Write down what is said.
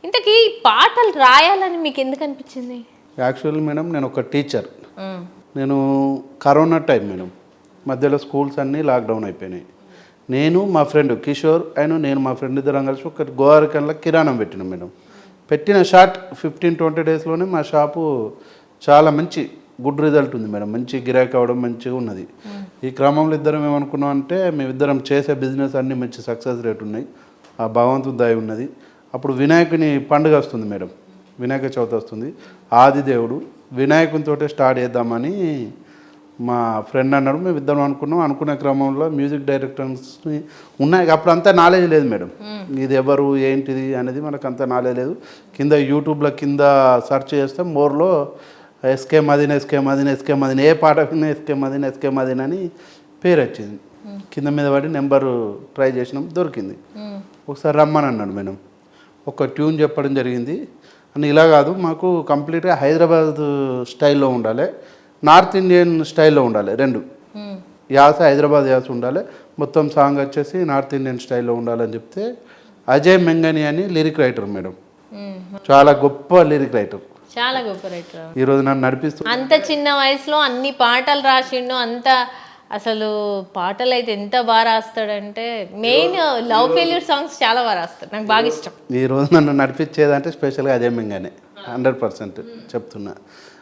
ఇంతకీ పాటలు రాయాలని మీకు ఎందుకు అనిపించింది? యాక్చువల్లీ మేడం నేను ఒక టీచర్. నేను కరోనా టైం మేడం, మధ్యలో స్కూల్స్ అన్నీ లాక్డౌన్ అయిపోయినాయి. నేను మా ఫ్రెండ్ కిషోర్ నేను మా ఫ్రెండ్ ఇద్దరం కలిసి ఒక గోవారికల్లా కిరాణం పెట్టినాం మేడం. పెట్టిన షార్ట్ 15-20 డేస్లోనే మా షాపు చాలా మంచి గుడ్ రిజల్ట్ ఉంది మేడం. మంచి గిరాకీ అవ్వడం మంచిగా ఉన్నది. ఈ క్రమంలో ఇద్దరం ఏమనుకున్నాం అంటే మేమిద్దరం చేసే బిజినెస్ అన్నీ మంచి సక్సెస్ రేట్ ఉన్నాయి. ఆ భగవంతుడి దయ ఉన్నది. అప్పుడు వినాయకుని పండుగ వస్తుంది మేడం, వినాయక చవితి వస్తుంది. ఆదిదేవుడు వినాయకునితో స్టార్ట్ చేద్దామని మా ఫ్రెండ్ అన్నాడు. మేము ఇద్దరం అనుకునే క్రమంలో మ్యూజిక్ డైరెక్టర్స్ ఉన్నాయి. అప్పుడు అంతా నాలెడ్జ్ లేదు మేడం, ఇది ఎవరు ఏంటిది అనేది మనకు అంత నాలెడ్జ్ లేదు. కింద యూట్యూబ్లో కింద సెర్చ్ చేస్తే మోర్లో ఎస్కే మదీన్ ఏ పాట విన్నా ఎస్కే మదీన్ అని పేరు వచ్చింది. కింద మీద పడి నెంబరు ట్రై చేసినాం, దొరికింది. ఒకసారి రమ్మని అన్నాడు మేడం, ఒక ట్యూన్ చెప్పడం జరిగింది. అని ఇలా కాదు, మాకు కంప్లీట్గా హైదరాబాద్ స్టైల్లో ఉండాలి, నార్త్ ఇండియన్ స్టైల్లో ఉండాలి, రెండు యాస హైదరాబాద్ యాస ఉండాలి, మొత్తం సాంగ్ వచ్చేసి నార్త్ ఇండియన్ స్టైల్లో ఉండాలని చెప్తే అజయ్ మెంగని అని లిరిక్ రైటర్ మేడం, చాలా గొప్ప లిరిక్ రైటర్, చాలా గొప్ప రైటర్. ఈరోజు నన్ను నడిపిస్తూ అంత చిన్న వయసులో అన్ని పాటలు రాసిండు. అంత అసలు పాటలు అయితే ఎంత బాగా రాస్తాడంటే మెయిన్ లవ్ ఫెయిల్యూర్ సాంగ్స్ చాలా బాగా రాస్తాడు, నాకు బాగా ఇష్టం. ఈరోజు నన్ను నడిపించేదంటే స్పెషల్గా అజయ్ మెంగనే 100% చెప్తున్నా.